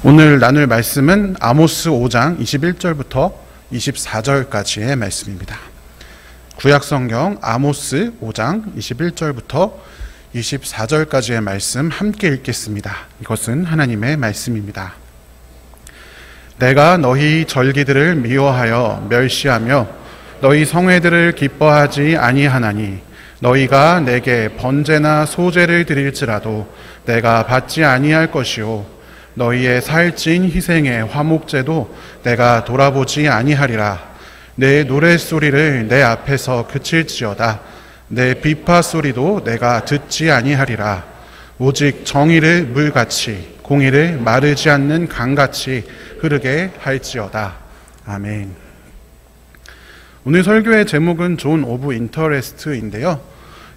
오늘 나눌 말씀은 아모스 5장 21절부터 24절까지의 말씀입니다. 구약성경 아모스 5장 21절부터 24절까지의 말씀 함께 읽겠습니다. 이것은 하나님의 말씀입니다. 내가 너희 절기들을 미워하여 멸시하며 너희 성회들을 기뻐하지 아니하나니 너희가 내게 번제나 소제를 드릴지라도 내가 받지 아니할 것이요 너희의 살찐 희생의 화목제도 내가 돌아보지 아니하리라. 내 노랫소리를 내 앞에서 그칠지어다. 내 비파 소리도 내가 듣지 아니하리라. 오직 정의를 물같이 공의를 마르지 않는 강같이 흐르게 할지어다. 아멘. 오늘 설교의 제목은 존 오브 인터레스트인데요.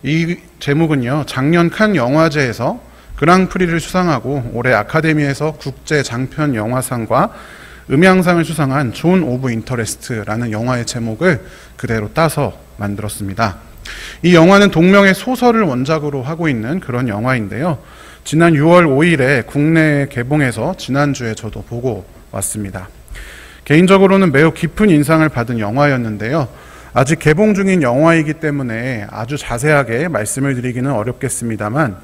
이 제목은요, 작년 칸 영화제에서 그랑프리를 수상하고 올해 아카데미에서 국제 장편 영화상과 음향상을 수상한 존 오브 인터레스트라는 영화의 제목을 그대로 따서 만들었습니다. 이 영화는 동명의 소설을 원작으로 하고 있는 그런 영화인데요. 지난 6월 5일에 국내에 개봉해서 지난주에 저도 보고 왔습니다. 개인적으로는 매우 깊은 인상을 받은 영화였는데요. 아직 개봉 중인 영화이기 때문에 아주 자세하게 말씀을 드리기는 어렵겠습니다만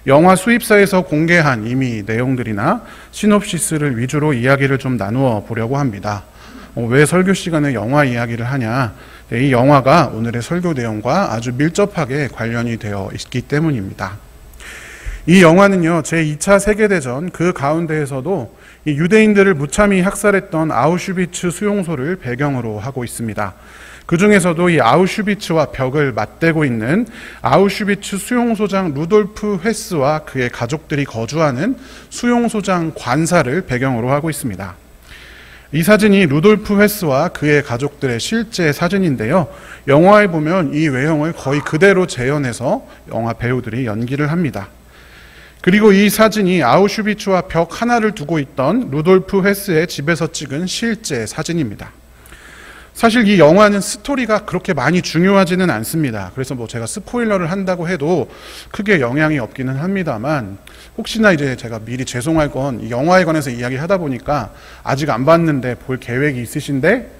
영화 수입사에서 공개한 이미 내용들이나 시놉시스를 위주로 이야기를 좀 나누어 보려고 합니다. 왜 설교 시간에 영화 이야기를 하냐? 이 영화가 오늘의 설교 내용과 아주 밀접하게 관련이 되어 있기 때문입니다. 이 영화는요, 제2차 세계대전 그 가운데에서도 이 유대인들을 무참히 학살했던 아우슈비츠 수용소를 배경으로 하고 있습니다. 그 중에서도 이 아우슈비츠와 벽을 맞대고 있는 아우슈비츠 수용소장 루돌프 헤스와 그의 가족들이 거주하는 수용소장 관사를 배경으로 하고 있습니다. 이 사진이 루돌프 헤스와 그의 가족들의 실제 사진인데요. 영화에 보면 이 외형을 거의 그대로 재현해서 영화 배우들이 연기를 합니다. 그리고 이 사진이 아우슈비츠와 벽 하나를 두고 있던 루돌프 헤스의 집에서 찍은 실제 사진입니다. 사실 이 영화는 스토리가 그렇게 많이 중요하지는 않습니다. 그래서 제가 스포일러를 한다고 해도 크게 영향이 없기는 합니다만, 혹시나 이제 제가 미리 죄송할 건 이 영화에 관해서 이야기를 하다 보니까 아직 안 봤는데 볼 계획이 있으신데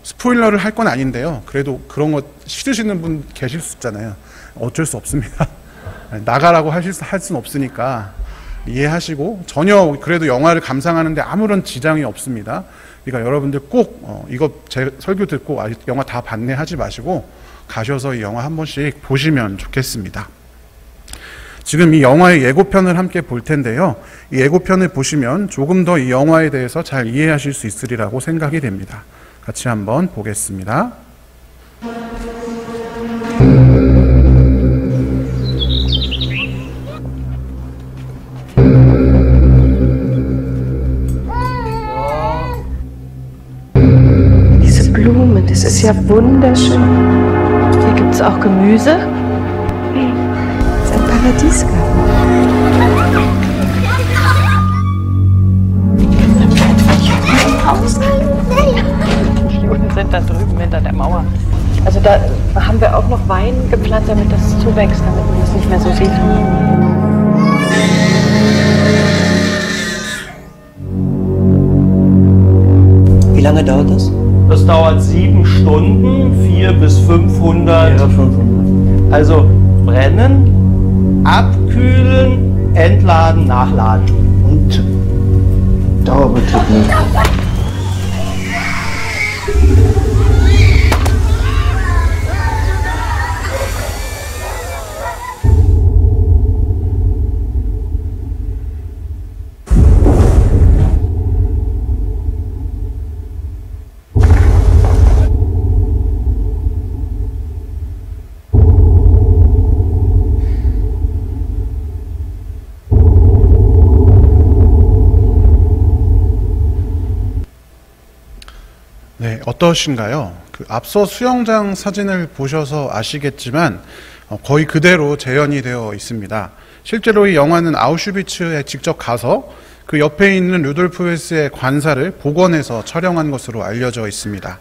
스포일러를 할 건 아닌데요. 그래도 그런 거 싫으시는 분 계실 수 있잖아요. 어쩔 수 없습니다. 나가라고 할 수는 없으니까 이해하시고, 전혀 그래도 영화를 감상하는데 아무런 지장이 없습니다. 그러니까 여러분들 꼭 이거 제 설교 듣고 영화 다 봤네 하지 마시고 가셔서 이 영화 한 번씩 보시면 좋겠습니다. 지금 이 영화의 예고편을 함께 볼 텐데요. 이 예고편을 보시면 조금 더 이 영화에 대해서 잘 이해하실 수 있으리라고 생각이 됩니다. 같이 한번 보겠습니다. Blumen, das ist ja wunderschön. Hier gibt es auch Gemüse. Das ist ein Paradiesgarten. Die Juden sind da drüben hinter der Mauer. Also da haben wir auch noch Wein gepflanzt, damit das zuwächst, damit man das nicht mehr so sieht. Wie lange dauert das? Das dauert 7 Stunden, 400 bis 500. Ja, 500. Also brennen, abkühlen, entladen, nachladen. Und Dauerbetrieb nicht. 네, 어떠신가요? 앞서 수영장 사진을 보셔서 아시겠지만 거의 그대로 재현이 되어 있습니다. 실제로 이 영화는 아우슈비츠에 직접 가서 그 옆에 있는 루돌프 헤스의 관사를 복원해서 촬영한 것으로 알려져 있습니다.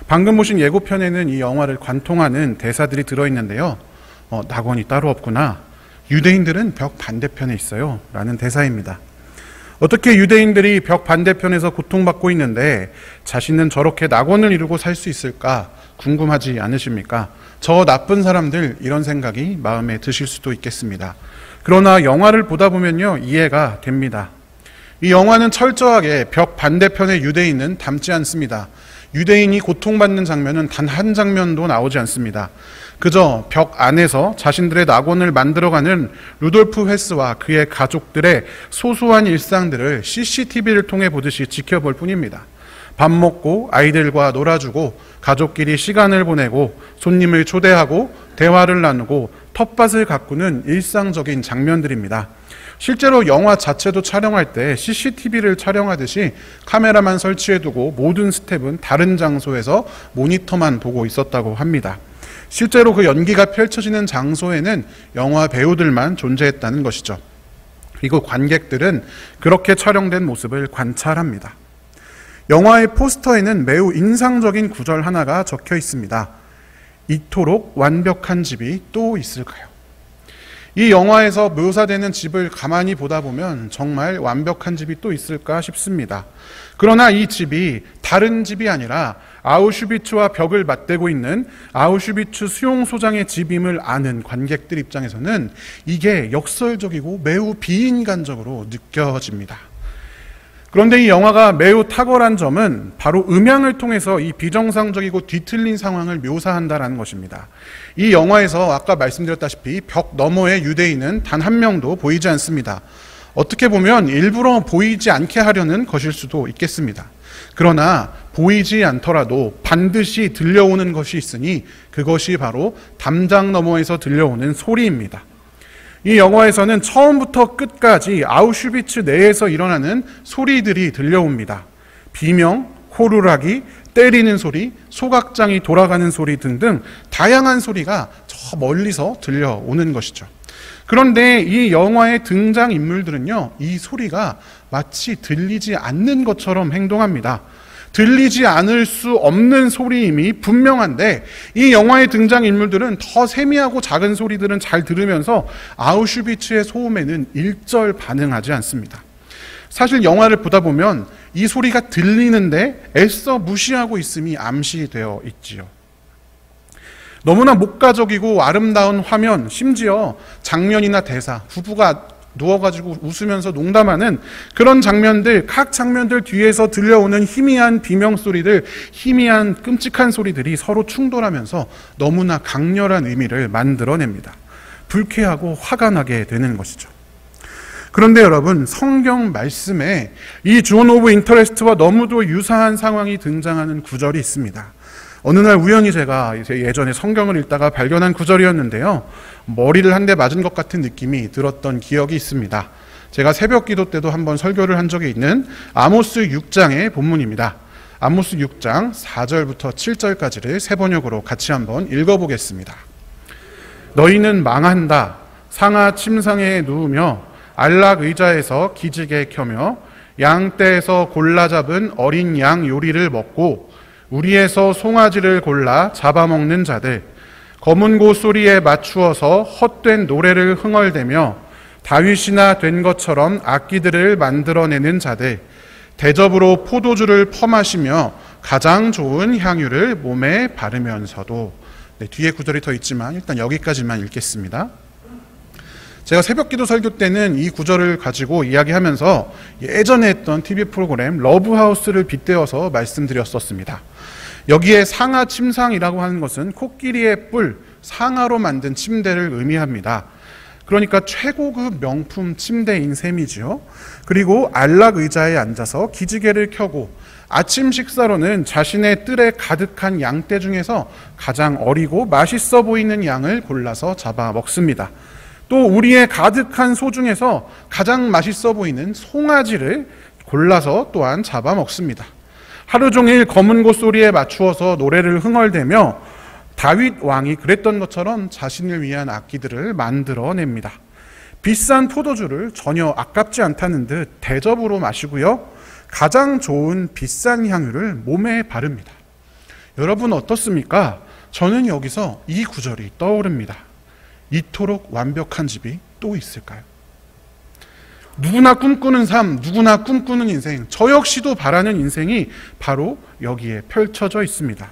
방금 보신 예고편에는 이 영화를 관통하는 대사들이 들어있는데요. 낙원이 따로 없구나. 유대인들은 벽 반대편에 있어요. 라는 대사입니다. 어떻게 유대인들이 벽 반대편에서 고통받고 있는데 자신은 저렇게 낙원을 이루고 살 수 있을까 궁금하지 않으십니까? 저 나쁜 사람들, 이런 생각이 마음에 드실 수도 있겠습니다. 그러나 영화를 보다 보면요, 이해가 됩니다. 이 영화는 철저하게 벽 반대편의 유대인은 담지 않습니다. 유대인이 고통받는 장면은 단 한 장면도 나오지 않습니다. 그저 벽 안에서 자신들의 낙원을 만들어가는 루돌프 헤스와 그의 가족들의 소소한 일상들을 CCTV를 통해 보듯이 지켜볼 뿐입니다. 밥 먹고 아이들과 놀아주고 가족끼리 시간을 보내고 손님을 초대하고 대화를 나누고 텃밭을 가꾸는 일상적인 장면들입니다. 실제로 영화 자체도 촬영할 때 CCTV를 촬영하듯이 카메라만 설치해두고 모든 스텝은 다른 장소에서 모니터만 보고 있었다고 합니다. 실제로 그 연기가 펼쳐지는 장소에는 영화 배우들만 존재했다는 것이죠. 그리고 관객들은 그렇게 촬영된 모습을 관찰합니다. 영화의 포스터에는 매우 인상적인 구절 하나가 적혀 있습니다. 이토록 완벽한 집이 또 있을까요? 이 영화에서 묘사되는 집을 가만히 보다 보면 정말 완벽한 집이 또 있을까 싶습니다. 그러나 이 집이 다른 집이 아니라 아우슈비츠와 벽을 맞대고 있는 아우슈비츠 수용소장의 집임을 아는 관객들 입장에서는 이게 역설적이고 매우 비인간적으로 느껴집니다. 그런데 이 영화가 매우 탁월한 점은 바로 음향을 통해서 이 비정상적이고 뒤틀린 상황을 묘사한다는 것입니다. 이 영화에서 아까 말씀드렸다시피 벽 너머의 유대인은 단 한 명도 보이지 않습니다. 어떻게 보면 일부러 보이지 않게 하려는 것일 수도 있겠습니다. 그러나 보이지 않더라도 반드시 들려오는 것이 있으니 그것이 바로 담장 너머에서 들려오는 소리입니다. 이 영화에서는 처음부터 끝까지 아우슈비츠 내에서 일어나는 소리들이 들려옵니다. 비명, 호루라기, 때리는 소리, 소각장이 돌아가는 소리 등등 다양한 소리가 저 멀리서 들려오는 것이죠. 그런데 이 영화의 등장인물들은요, 이 소리가 마치 들리지 않는 것처럼 행동합니다. 들리지 않을 수 없는 소리임이 분명한데 이 영화의 등장인물들은 더 세미하고 작은 소리들은 잘 들으면서 아우슈비츠의 소음에는 일절 반응하지 않습니다. 사실 영화를 보다 보면 이 소리가 들리는데 애써 무시하고 있음이 암시되어 있지요. 너무나 목가적이고 아름다운 화면, 심지어 장면이나 대사, 부부가 누워가지고 웃으면서 농담하는 그런 장면들, 각 장면들 뒤에서 들려오는 희미한 비명소리들, 희미한 끔찍한 소리들이 서로 충돌하면서 너무나 강렬한 의미를 만들어냅니다. 불쾌하고 화가 나게 되는 것이죠. 그런데 여러분, 성경 말씀에 이 존 오브 인터레스트와 너무도 유사한 상황이 등장하는 구절이 있습니다. 어느 날 우연히 제가 예전에 성경을 읽다가 발견한 구절이었는데요. 머리를 한 대 맞은 것 같은 느낌이 들었던 기억이 있습니다. 제가 새벽 기도 때도 한번 설교를 한 적이 있는 아모스 6장의 본문입니다. 아모스 6장 4절부터 7절까지를 세 번역으로 같이 한번 읽어보겠습니다. 너희는 망한다. 상하 침상에 누우며 안락 의자에서 기지개 켜며 양떼에서 골라 잡은 어린 양 요리를 먹고 우리에서 송아지를 골라 잡아먹는 자들, 검은 고 소리에 맞추어서 헛된 노래를 흥얼대며 다윗이나 된 것처럼 악기들을 만들어내는 자들, 대접으로 포도주를 퍼마시며 가장 좋은 향유를 몸에 바르면서도. 뒤에 구절이 더 있지만 일단 여기까지만 읽겠습니다. 제가 새벽기도 설교 때는 이 구절을 가지고 이야기하면서 예전에 했던 TV 프로그램 러브하우스를 빗대어서 말씀드렸었습니다. 여기에 상하 침상이라고 하는 것은 코끼리의 뿔, 상하로 만든 침대를 의미합니다. 그러니까 최고급 명품 침대인 셈이지요. 그리고 안락 의자에 앉아서 기지개를 켜고 아침 식사로는 자신의 뜰에 가득한 양떼 중에서 가장 어리고 맛있어 보이는 양을 골라서 잡아 먹습니다. 또 우리의 가득한 소 중에서 가장 맛있어 보이는 송아지를 골라서 또한 잡아 먹습니다. 하루 종일 검은 고 소리에 맞추어서 노래를 흥얼대며 다윗 왕이 그랬던 것처럼 자신을 위한 악기들을 만들어냅니다. 비싼 포도주를 전혀 아깝지 않다는 듯 대접으로 마시고요. 가장 좋은 비싼 향유를 몸에 바릅니다. 여러분 어떻습니까? 저는 여기서 이 구절이 떠오릅니다. 이토록 완벽한 집이 또 있을까요? 누구나 꿈꾸는 삶, 누구나 꿈꾸는 인생, 저 역시도 바라는 인생이 바로 여기에 펼쳐져 있습니다.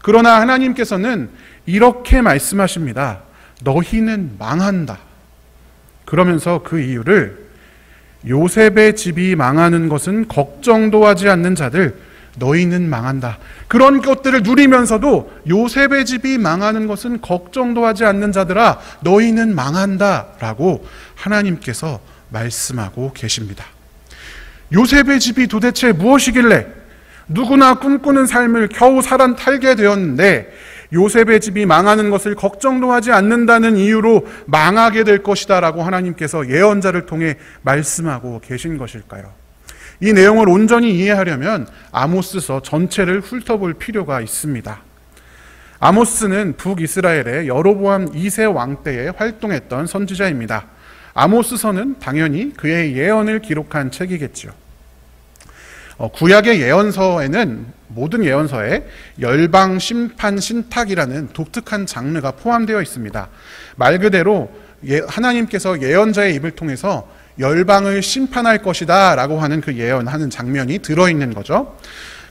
그러나 하나님께서는 이렇게 말씀하십니다. 너희는 망한다. 그러면서 그 이유를 요셉의 집이 망하는 것은 걱정도 하지 않는 자들, 너희는 망한다. 그런 것들을 누리면서도 요셉의 집이 망하는 것은 걱정도 하지 않는 자들아, 너희는 망한다 라고 하나님께서 말씀하고 계십니다. 요셉의 집이 도대체 무엇이길래 누구나 꿈꾸는 삶을 겨우 살게 되었는데 요셉의 집이 망하는 것을 걱정도 하지 않는다는 이유로 망하게 될 것이다 라고 하나님께서 예언자를 통해 말씀하고 계신 것일까요? 이 내용을 온전히 이해하려면 아모스서 전체를 훑어볼 필요가 있습니다. 아모스는 북이스라엘의 여로보암 2세 왕 때에 활동했던 선지자입니다. 아모스서는 당연히 그의 예언을 기록한 책이겠죠. 구약의 예언서에는 모든 예언서에 열방 심판 신탁이라는 독특한 장르가 포함되어 있습니다. 말 그대로 하나님께서 예언자의 입을 통해서 열방을 심판할 것이다 라고 하는 그 예언하는 장면이 들어있는 거죠.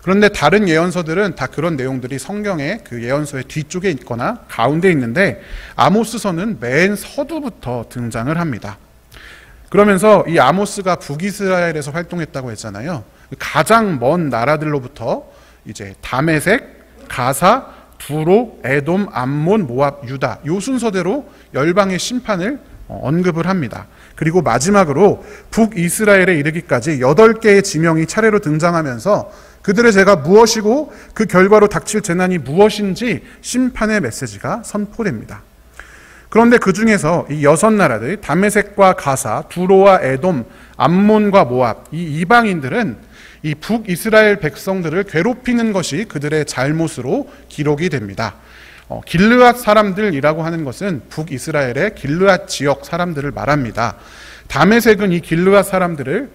그런데 다른 예언서들은 다 그런 내용들이 성경의 그 예언서의 뒤쪽에 있거나 가운데 있는데 아모스서는 맨 서두부터 등장을 합니다. 그러면서 이 아모스가 북이스라엘에서 활동했다고 했잖아요. 가장 먼 나라들로부터 이제 다메섹, 가사, 두로, 에돔, 암몬, 모압, 유다 요 순서대로 열방의 심판을 언급을 합니다. 그리고 마지막으로 북이스라엘에 이르기까지 8개의 지명이 차례로 등장하면서 그들의 죄가 무엇이고 그 결과로 닥칠 재난이 무엇인지 심판의 메시지가 선포됩니다. 그런데 그 중에서 이 6나라들 다메섹과 가사, 두로와 에돔, 암몬과 모압 이 이방인들은 이 북이스라엘 백성들을 괴롭히는 것이 그들의 잘못으로 기록이 됩니다. 길르앗 사람들이라고 하는 것은 북이스라엘의 길르앗 지역 사람들을 말합니다. 다메섹은 이 길르앗 사람들을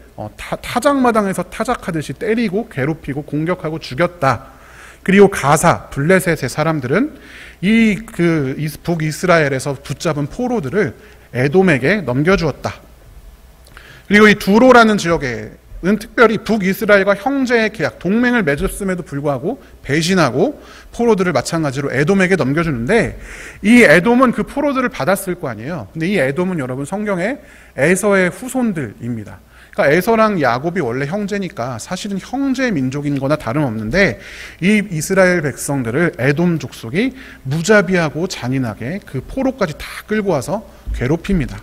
타작마당에서 타작하듯이 때리고 괴롭히고 공격하고 죽였다. 그리고 가사, 블레셋의 사람들은 이 북이스라엘에서 붙잡은 포로들을 에돔에게 넘겨주었다. 그리고 이 두로라는 지역에는 특별히 북이스라엘과 형제의 계약, 동맹을 맺었음에도 불구하고 배신하고 포로들을 마찬가지로 에돔에게 넘겨주는데 이 에돔은 그 포로들을 받았을 거 아니에요. 근데 이 에돔은 여러분 성경의 에서의 후손들입니다. 그러니까 에서랑 야곱이 원래 형제니까 사실은 형제 민족인 거나 다름없는데 이 이스라엘 백성들을 에돔 족속이 무자비하고 잔인하게 그 포로까지 다 끌고 와서 괴롭힙니다.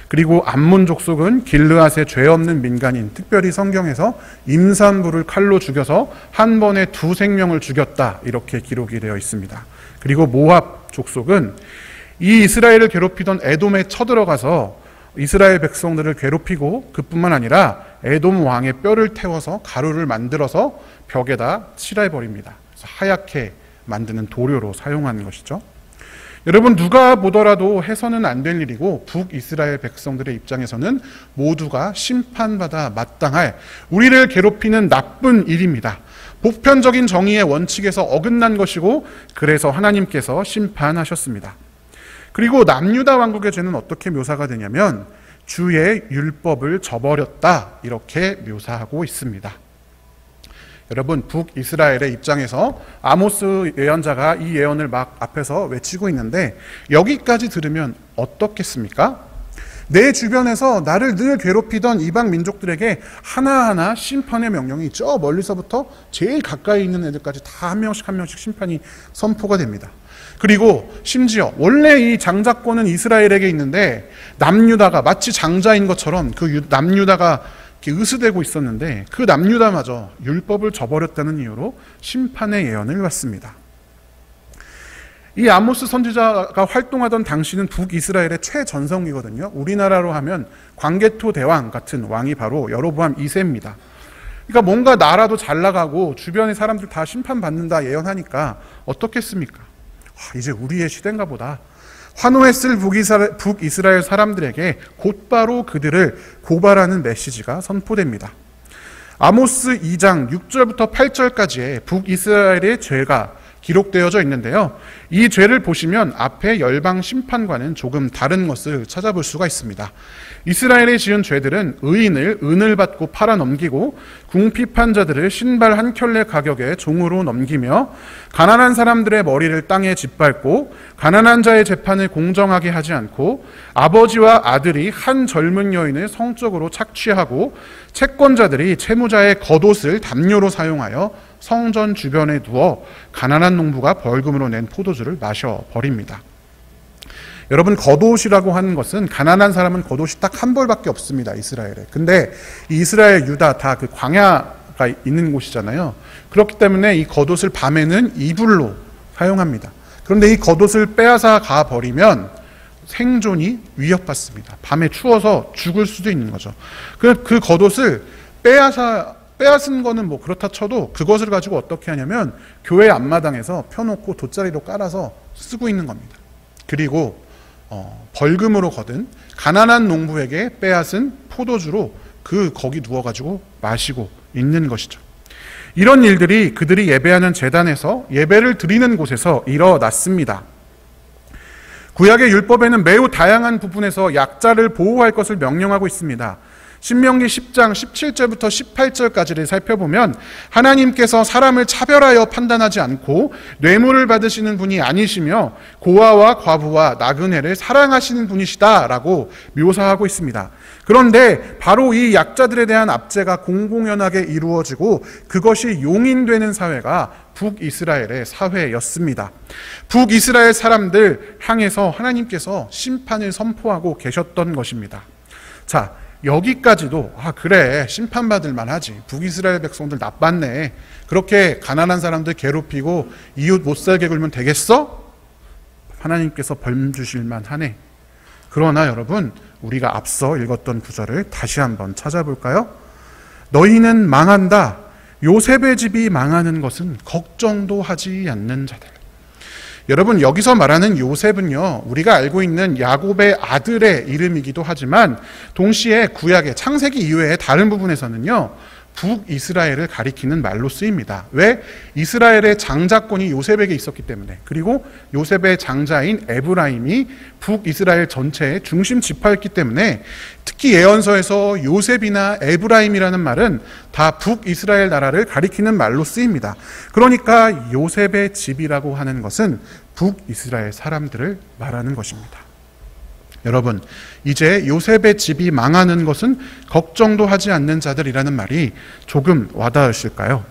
그리고 암몬 족속은 길르앗의 죄 없는 민간인, 특별히 성경에서 임산부를 칼로 죽여서 한 번에 2 생명을 죽였다 이렇게 기록이 되어 있습니다. 그리고 모압 족속은 이 이스라엘을 괴롭히던 에돔에 쳐들어가서 이스라엘 백성들을 괴롭히고 그뿐만 아니라 에돔 왕의 뼈를 태워서 가루를 만들어서 벽에다 칠해버립니다. 그래서 하얗게 만드는 도료로 사용하는 것이죠. 여러분 누가 보더라도 해서는 안 될 일이고 북이스라엘 백성들의 입장에서는 모두가 심판받아 마땅할 우리를 괴롭히는 나쁜 일입니다. 보편적인 정의의 원칙에서 어긋난 것이고 그래서 하나님께서 심판하셨습니다. 그리고 남유다 왕국의 죄는 어떻게 묘사가 되냐면 주의 율법을 저버렸다 이렇게 묘사하고 있습니다. 여러분 북이스라엘의 입장에서 아모스 예언자가 이 예언을 막 앞에서 외치고 있는데 여기까지 들으면 어떻겠습니까? 내 주변에서 나를 늘 괴롭히던 이방 민족들에게 하나하나 심판의 명령이 저 멀리서부터 제일 가까이 있는 애들까지 다 한 명씩 한 명씩 심판이 선포가 됩니다. 그리고 심지어 원래 이 장자권은 이스라엘에게 있는데 남유다가 마치 장자인 것처럼 그 남유다가 의스대고 있었는데 그 남유다마저 율법을 저버렸다는 이유로 심판의 예언을 받습니다. 이 아모스 선지자가 활동하던 당시는 북이스라엘의 최전성기거든요. 우리나라로 하면 광개토 대왕 같은 왕이 바로 여로보암 2세입니다. 그러니까 뭔가 나라도 잘 나가고 주변의 사람들 다 심판받는다 예언하니까 어떻겠습니까? 이제 우리의 시대인가 보다. 환호했을 북이스라엘 사람들에게 곧바로 그들을 고발하는 메시지가 선포됩니다. 아모스 2장 6절부터 8절까지의 북이스라엘의 죄가 기록되어져 있는데요. 이 죄를 보시면 앞에 열방 심판과는 조금 다른 것을 찾아볼 수가 있습니다. 이스라엘이 지은 죄들은 의인을 은을 받고 팔아 넘기고 궁핍한 자들을 신발 한 켤레 가격에 종으로 넘기며 가난한 사람들의 머리를 땅에 짓밟고 가난한 자의 재판을 공정하게 하지 않고 아버지와 아들이 한 젊은 여인을 성적으로 착취하고 채권자들이 채무자의 겉옷을 담요로 사용하여 성전 주변에 두어 가난한 농부가 벌금으로 낸 포도주를 마셔버립니다. 여러분, 겉옷이라고 하는 것은 가난한 사람은 겉옷이 딱 한 벌밖에 없습니다. 이스라엘에. 근데 이스라엘, 유다 다 그 광야가 있는 곳이잖아요. 그렇기 때문에 이 겉옷을 밤에는 이불로 사용합니다. 그런데 이 겉옷을 빼앗아 가버리면 생존이 위협받습니다. 밤에 추워서 죽을 수도 있는 거죠. 그 겉옷을 빼앗은 거는 뭐 그렇다 쳐도 그것을 가지고 어떻게 하냐면 교회 앞마당에서 펴놓고 돗자리로 깔아서 쓰고 있는 겁니다. 그리고 벌금으로 거둔 가난한 농부에게 빼앗은 포도주로 거기 누워가지고 마시고 있는 것이죠. 이런 일들이 그들이 예배하는 제단에서 예배를 드리는 곳에서 일어났습니다. 구약의 율법에는 매우 다양한 부분에서 약자를 보호할 것을 명령하고 있습니다. 신명기 10장 17절부터 18절까지를 살펴보면 하나님께서 사람을 차별하여 판단하지 않고 뇌물을 받으시는 분이 아니시며 고아와 과부와 나그네를 사랑하시는 분이시다라고 묘사하고 있습니다. 그런데 바로 이 약자들에 대한 압제가 공공연하게 이루어지고 그것이 용인되는 사회가 북이스라엘의 사회였습니다. 북이스라엘 사람들 향해서 하나님께서 심판을 선포하고 계셨던 것입니다. 자, 여기까지도 그래, 심판받을 만하지. 북이스라엘 백성들 나빴네. 그렇게 가난한 사람들 괴롭히고 이웃 못살게 굴면 되겠어? 하나님께서 벌 주실 만하네. 그러나 여러분, 우리가 앞서 읽었던 구절을 다시 한번 찾아볼까요? 너희는 망한다. 요셉의 집이 망하는 것은 걱정도 하지 않는 자들. 여러분, 여기서 말하는 요셉은요, 우리가 알고 있는 야곱의 아들의 이름이기도 하지만 동시에 구약의 창세기 이외의 다른 부분에서는요, 북이스라엘을 가리키는 말로 쓰입니다. 왜? 이스라엘의 장자권이 요셉에게 있었기 때문에, 그리고 요셉의 장자인 에브라임이 북이스라엘 전체의 중심 지파였기 때문에, 특히 예언서에서 요셉이나 에브라임이라는 말은 다 북이스라엘 나라를 가리키는 말로 쓰입니다. 그러니까 요셉의 집이라고 하는 것은 북이스라엘 사람들을 말하는 것입니다. 여러분, 이제 요셉의 집이 망하는 것은 걱정도 하지 않는 자들이라는 말이 조금 와닿으실까요?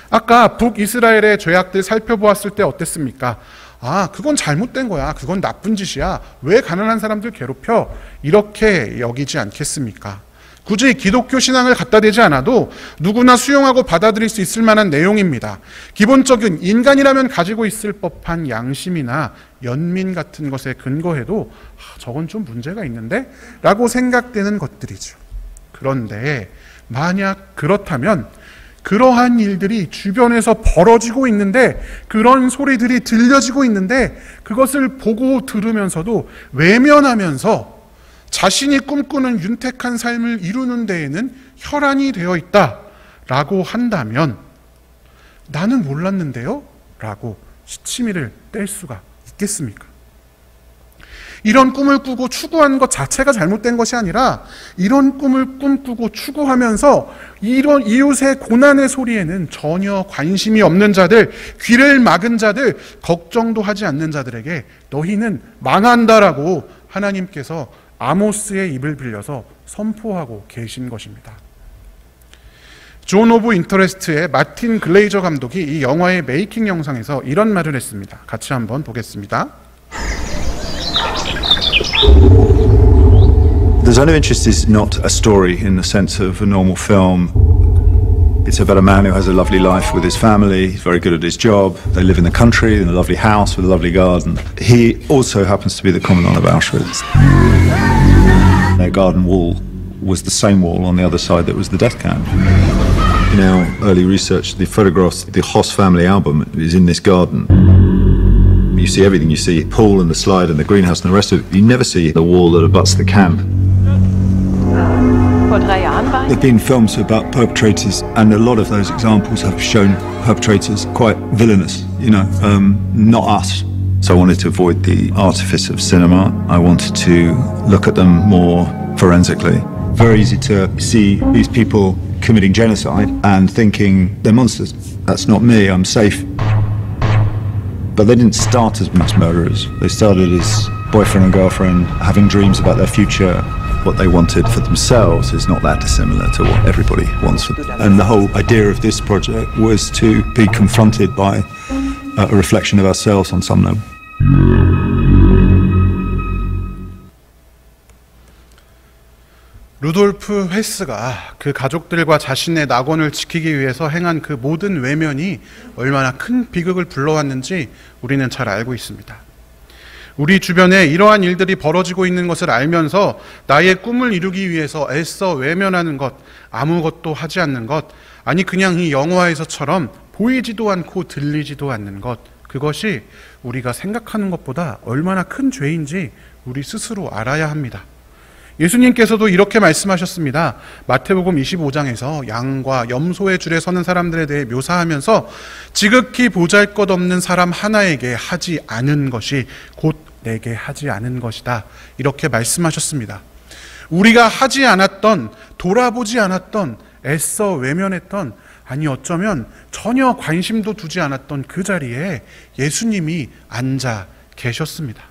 아까 북이스라엘의 죄악들 살펴보았을 때 어땠습니까? 그건 잘못된 거야. 그건 나쁜 짓이야. 왜 가난한 사람들 괴롭혀? 이렇게 여기지 않겠습니까? 굳이 기독교 신앙을 갖다 대지 않아도 누구나 수용하고 받아들일 수 있을 만한 내용입니다. 기본적인 인간이라면 가지고 있을 법한 양심이나 연민 같은 것에 근거해도 저건 좀 문제가 있는데? 라고 생각되는 것들이죠. 그런데 만약 그렇다면 그러한 일들이 주변에서 벌어지고 있는데, 그런 소리들이 들려지고 있는데 그것을 보고 들으면서도 외면하면서 자신이 꿈꾸는 윤택한 삶을 이루는 데에는 혈안이 되어 있다라고 한다면 나는 몰랐는데요? 라고 시치미를 뗄 수가 있겠습니까? 이런 꿈을 꾸고 추구하는 것 자체가 잘못된 것이 아니라 이런 꿈을 꿈꾸고 추구하면서 이런 이웃의 고난의 소리에는 전혀 관심이 없는 자들, 귀를 막은 자들, 걱정도 하지 않는 자들에게 너희는 망한다라고 하나님께서 아모스의 입을 빌려서 선포하고 계신 것입니다. 존 오브 인터레스트의 마틴 글레이저 감독이 이 영화의 메이킹 영상에서 이런 말을 했습니다. 같이 한번 보겠습니다. The Zone of Interest is not a story in the sense of a normal film. It's about a man who has a lovely life with his family, he's very good at his job, they live in the country, in a lovely house with a lovely garden. He also happens to be the Commandant of Auschwitz. Their garden wall was the same wall on the other side that was the death camp. In our early research, the photographs, the Hoss family album is in this garden. You see everything, you see pool and the slide and the greenhouse and the rest of it. You never see the wall that abuts the camp. Vor 3 Jahren war There have been films about perpetrators, and a lot of those examples have shown perpetrators quite villainous, not us. So I wanted to avoid the artifice of cinema. I wanted to look at them more forensically. Very easy to see these people committing genocide and thinking they're monsters. That's not me, I'm safe. But they didn't start as mass murderers. They started as boyfriend and girlfriend, having dreams about their future. What they wanted for themselves is not that dissimilar to what everybody wants for them. And the whole idea of this project was to be confronted by a reflection of ourselves on some level. 루돌프 헤스가 그 가족들과 자신의 낙원을 지키기 위해서 행한 그 모든 외면이 얼마나 큰 비극을 불러왔는지 우리는 잘 알고 있습니다. 우리 주변에 이러한 일들이 벌어지고 있는 것을 알면서 나의 꿈을 이루기 위해서 애써 외면하는 것, 아무것도 하지 않는 것, 아니 그냥 이 영화에서처럼 보이지도 않고 들리지도 않는 것, 그것이 우리가 생각하는 것보다 얼마나 큰 죄인지 우리 스스로 알아야 합니다. 예수님께서도 이렇게 말씀하셨습니다. 마태복음 25장에서 양과 염소의 줄에 서는 사람들에 대해 묘사하면서 지극히 보잘것없는 사람 하나에게 하지 않은 것이 곧 내게 하지 않은 것이다. 이렇게 말씀하셨습니다. 우리가 하지 않았던, 돌아보지 않았던, 애써 외면했던, 아니 어쩌면 전혀 관심도 두지 않았던 그 자리에 예수님이 앉아 계셨습니다.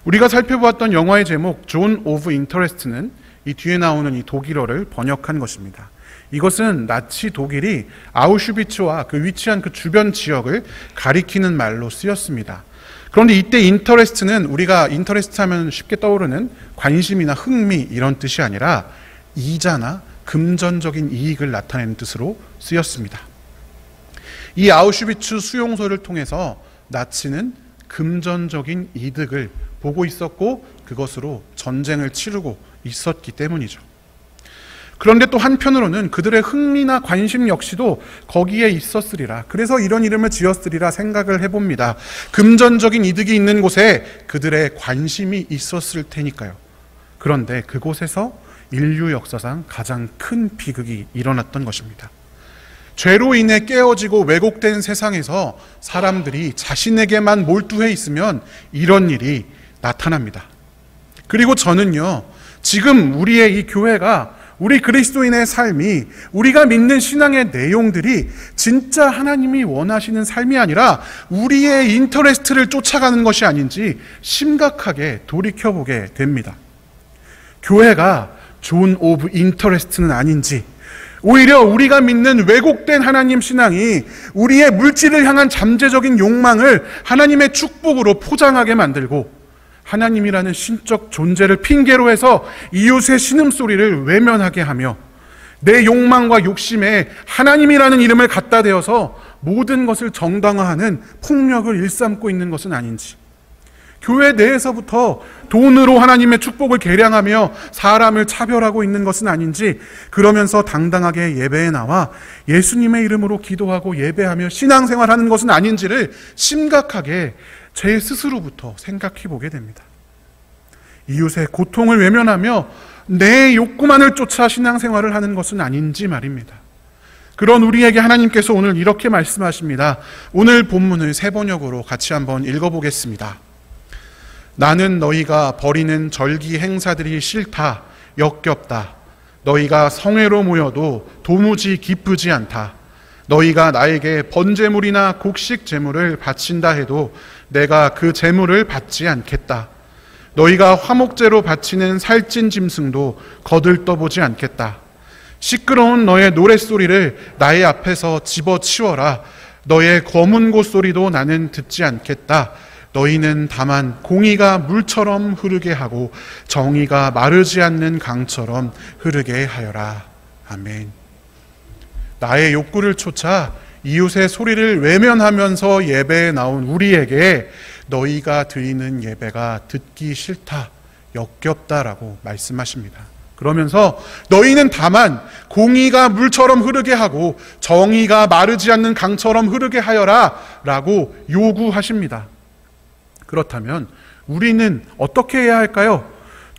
우리가 살펴보았던 영화의 제목 존 오브 인터레스트는 이 뒤에 나오는 이 독일어를 번역한 것입니다. 이것은 나치 독일이 아우슈비츠와 그 위치한 그 주변 지역을 가리키는 말로 쓰였습니다. 그런데 이때 인터레스트는 우리가 인터레스트 하면 쉽게 떠오르는 관심이나 흥미 이런 뜻이 아니라 이자나 금전적인 이익을 나타내는 뜻으로 쓰였습니다. 이 아우슈비츠 수용소를 통해서 나치는 금전적인 이득을 보고 있었고 그것으로 전쟁을 치르고 있었기 때문이죠. 그런데 또 한편으로는 그들의 흥미나 관심 역시도 거기에 있었으리라. 그래서 이런 이름을 지었으리라 생각을 해봅니다. 금전적인 이득이 있는 곳에 그들의 관심이 있었을 테니까요. 그런데 그곳에서 인류 역사상 가장 큰 비극이 일어났던 것입니다. 죄로 인해 깨어지고 왜곡된 세상에서 사람들이 자신에게만 몰두해 있으면 이런 일이 나타납니다. 그리고 저는요, 지금 우리의 이 교회가, 우리 그리스도인의 삶이, 우리가 믿는 신앙의 내용들이 진짜 하나님이 원하시는 삶이 아니라 우리의 인터레스트를 쫓아가는 것이 아닌지 심각하게 돌이켜보게 됩니다. 교회가 존 오브 인터레스트는 아닌지, 오히려 우리가 믿는 왜곡된 하나님 신앙이 우리의 물질을 향한 잠재적인 욕망을 하나님의 축복으로 포장하게 만들고 하나님이라는 신적 존재를 핑계로 해서 이웃의 신음소리를 외면하게 하며 내 욕망과 욕심에 하나님이라는 이름을 갖다 대어서 모든 것을 정당화하는 폭력을 일삼고 있는 것은 아닌지, 교회 내에서부터 돈으로 하나님의 축복을 계량하며 사람을 차별하고 있는 것은 아닌지, 그러면서 당당하게 예배에 나와 예수님의 이름으로 기도하고 예배하며 신앙생활하는 것은 아닌지를 심각하게 제 스스로부터 생각해 보게 됩니다. 이웃의 고통을 외면하며 내 욕구만을 쫓아 신앙생활을 하는 것은 아닌지 말입니다. 그런 우리에게 하나님께서 오늘 이렇게 말씀하십니다. 오늘 본문을 세 번역으로 같이 한번 읽어보겠습니다. 나는 너희가 벌이는 절기 행사들이 싫다, 역겹다. 너희가 성회로 모여도 도무지 기쁘지 않다. 너희가 나에게 번제물이나 곡식 제물을 바친다 해도 내가 그 제물을 받지 않겠다. 너희가 화목제로 바치는 살찐 짐승도 거들떠보지 않겠다. 시끄러운 너의 노랫소리를 나의 앞에서 집어치워라. 너의 검은고 소리도 나는 듣지 않겠다. 너희는 다만 공의가 물처럼 흐르게 하고 정의가 마르지 않는 강처럼 흐르게 하여라. 아멘. 나의 욕구를 쫓아 이웃의 소리를 외면하면서 예배에 나온 우리에게 너희가 드리는 예배가 듣기 싫다, 역겹다라고 말씀하십니다. 그러면서 너희는 다만 공의가 물처럼 흐르게 하고 정의가 마르지 않는 강처럼 흐르게 하여라 라고 요구하십니다. 그렇다면 우리는 어떻게 해야 할까요?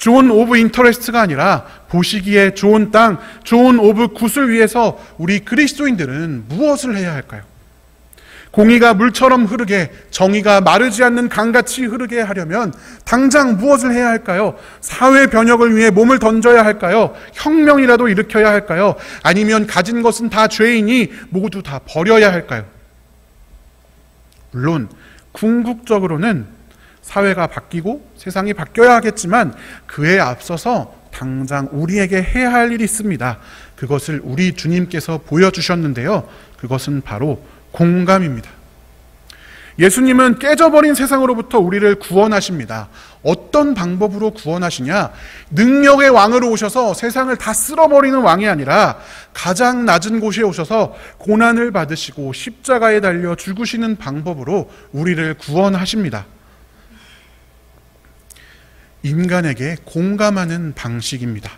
존 오브 인터레스트가 아니라 보시기에 좋은 땅, 존 오브 굿을 위해서 우리 그리스도인들은 무엇을 해야 할까요? 공의가 물처럼 흐르게, 정의가 마르지 않는 강같이 흐르게 하려면 당장 무엇을 해야 할까요? 사회 변혁을 위해 몸을 던져야 할까요? 혁명이라도 일으켜야 할까요? 아니면 가진 것은 다 죄이니 모두 다 버려야 할까요? 물론 궁극적으로는 사회가 바뀌고 세상이 바뀌어야 하겠지만 그에 앞서서 당장 우리에게 해야 할 일이 있습니다. 그것을 우리 주님께서 보여주셨는데요. 그것은 바로 공감입니다. 예수님은 깨져버린 세상으로부터 우리를 구원하십니다. 어떤 방법으로 구원하시냐? 능력의 왕으로 오셔서 세상을 다 쓸어버리는 왕이 아니라 가장 낮은 곳에 오셔서 고난을 받으시고 십자가에 달려 죽으시는 방법으로 우리를 구원하십니다. 인간에게 공감하는 방식입니다.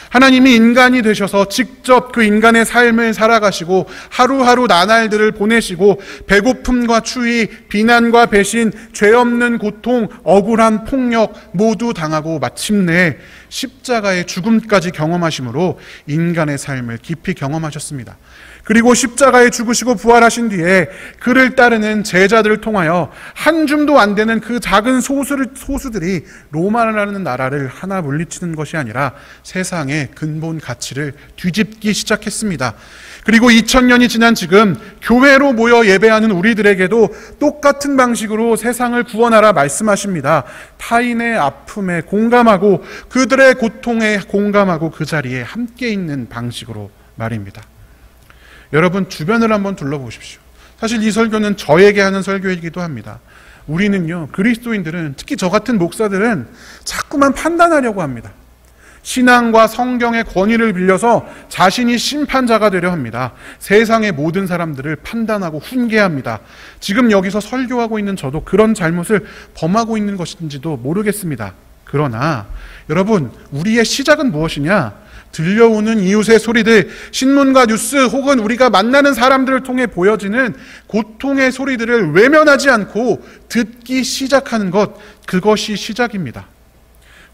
하나님이 인간이 되셔서 직접 그 인간의 삶을 살아가시고 하루하루 나날들을 보내시고 배고픔과 추위, 비난과 배신, 죄 없는 고통, 억울한 폭력 모두 당하고 마침내 십자가의 죽음까지 경험하심으로 인간의 삶을 깊이 경험하셨습니다. 그리고 십자가에 죽으시고 부활하신 뒤에 그를 따르는 제자들을 통하여 한 줌도 안 되는 그 작은 소수들이 로마라는 나라를 하나 물리치는 것이 아니라 세상의 근본 가치를 뒤집기 시작했습니다. 그리고 2000년이 지난 지금 교회로 모여 예배하는 우리들에게도 똑같은 방식으로 세상을 구원하라 말씀하십니다. 타인의 아픔에 공감하고 그들의 고통에 공감하고 그 자리에 함께 있는 방식으로 말입니다. 여러분 주변을 한번 둘러보십시오. 사실 이 설교는 저에게 하는 설교이기도 합니다. 우리는요, 그리스도인들은, 특히 저 같은 목사들은 자꾸만 판단하려고 합니다. 신앙과 성경의 권위를 빌려서 자신이 심판자가 되려 합니다. 세상의 모든 사람들을 판단하고 훈계합니다. 지금 여기서 설교하고 있는 저도 그런 잘못을 범하고 있는 것인지도 모르겠습니다. 그러나 여러분, 우리의 시작은 무엇이냐? 들려오는 이웃의 소리들, 신문과 뉴스 혹은 우리가 만나는 사람들을 통해 보여지는 고통의 소리들을 외면하지 않고 듣기 시작하는 것, 그것이 시작입니다.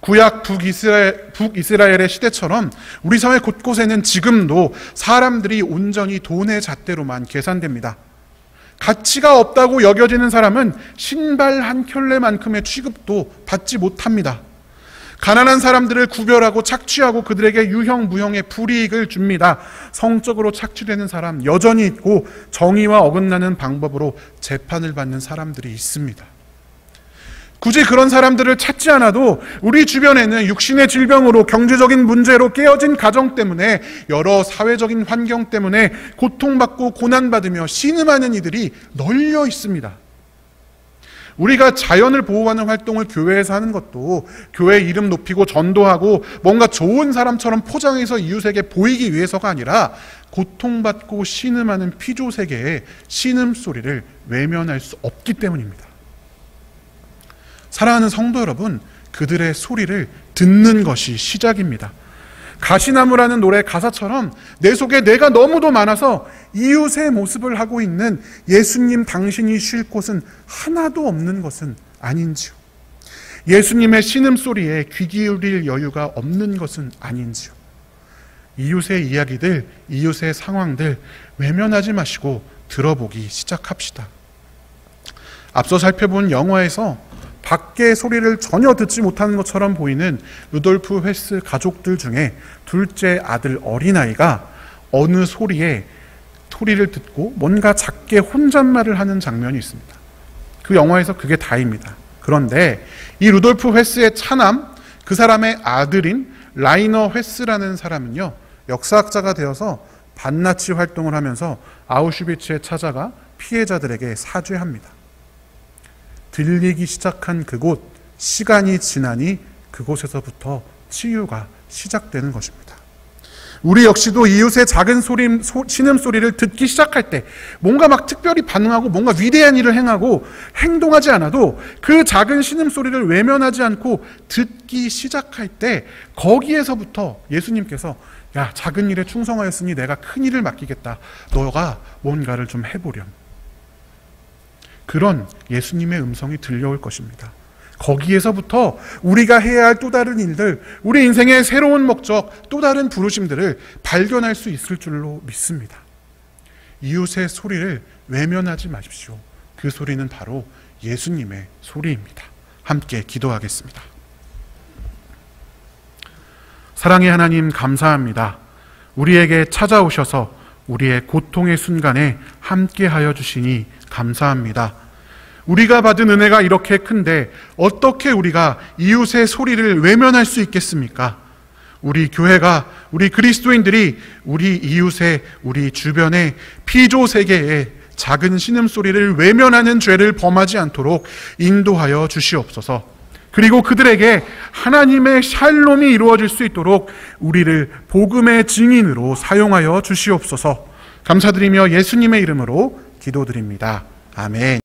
구약 북이스라엘의 시대처럼 우리 사회 곳곳에는 지금도 사람들이 온전히 돈의 잣대로만 계산됩니다. 가치가 없다고 여겨지는 사람은 신발 한 켤레만큼의 취급도 받지 못합니다. 가난한 사람들을 구별하고 착취하고 그들에게 유형 무형의 불이익을 줍니다. 성적으로 착취되는 사람 여전히 있고 정의와 어긋나는 방법으로 재판을 받는 사람들이 있습니다. 굳이 그런 사람들을 찾지 않아도 우리 주변에는 육신의 질병으로, 경제적인 문제로, 깨어진 가정 때문에, 여러 사회적인 환경 때문에 고통받고 고난받으며 신음하는 이들이 널려 있습니다. 우리가 자연을 보호하는 활동을 교회에서 하는 것도 교회 이름 높이고 전도하고 뭔가 좋은 사람처럼 포장해서 이웃에게 보이기 위해서가 아니라 고통받고 신음하는 피조 세계의 신음소리를 외면할 수 없기 때문입니다. 사랑하는 성도 여러분, 그들의 소리를 듣는 것이 시작입니다. 가시나무라는 노래 가사처럼 내 속에 내가 너무도 많아서 이웃의 모습을 하고 있는 예수님 당신이 쉴 곳은 하나도 없는 것은 아닌지요. 예수님의 신음소리에 귀 기울일 여유가 없는 것은 아닌지요. 이웃의 이야기들, 이웃의 상황들 외면하지 마시고 들어보기 시작합시다. 앞서 살펴본 영화에서 밖의 소리를 전혀 듣지 못하는 것처럼 보이는 루돌프 헤스 가족들 중에 둘째 아들 어린아이가 어느 소리를 듣고 뭔가 작게 혼잣말을 하는 장면이 있습니다. 그 영화에서 그게 다입니다. 그런데 이 루돌프 헤스의 차남, 그 사람의 아들인 라이너 헤스라는 사람은요, 역사학자가 되어서 반나치 활동을 하면서 아우슈비츠에 찾아가 피해자들에게 사죄합니다. 들리기 시작한 그곳, 시간이 지나니 그곳에서부터 치유가 시작되는 것입니다. 우리 역시도 이웃의 작은 신음소리를 듣기 시작할 때 뭔가 막 특별히 반응하고 뭔가 위대한 일을 행하고 행동하지 않아도 그 작은 신음소리를 외면하지 않고 듣기 시작할 때 거기에서부터 예수님께서 야, 작은 일에 충성하였으니 내가 큰 일을 맡기겠다. 너가 뭔가를 좀 해보렴. 그런 예수님의 음성이 들려올 것입니다. 거기에서부터 우리가 해야 할 또 다른 일들, 우리 인생의 새로운 목적, 또 다른 부르심들을 발견할 수 있을 줄로 믿습니다. 이웃의 소리를 외면하지 마십시오. 그 소리는 바로 예수님의 소리입니다. 함께 기도하겠습니다. 사랑의 하나님, 감사합니다. 우리에게 찾아오셔서 우리의 고통의 순간에 함께하여 주시니 감사합니다. 우리가 받은 은혜가 이렇게 큰데 어떻게 우리가 이웃의 소리를 외면할 수 있겠습니까? 우리 교회가, 우리 그리스도인들이 우리 이웃의, 우리 주변의 피조 세계에 작은 신음소리를 외면하는 죄를 범하지 않도록 인도하여 주시옵소서. 그리고 그들에게 하나님의 샬롬이 이루어질 수 있도록 우리를 복음의 증인으로 사용하여 주시옵소서. 감사드리며 예수님의 이름으로 기도드립니다. 아멘.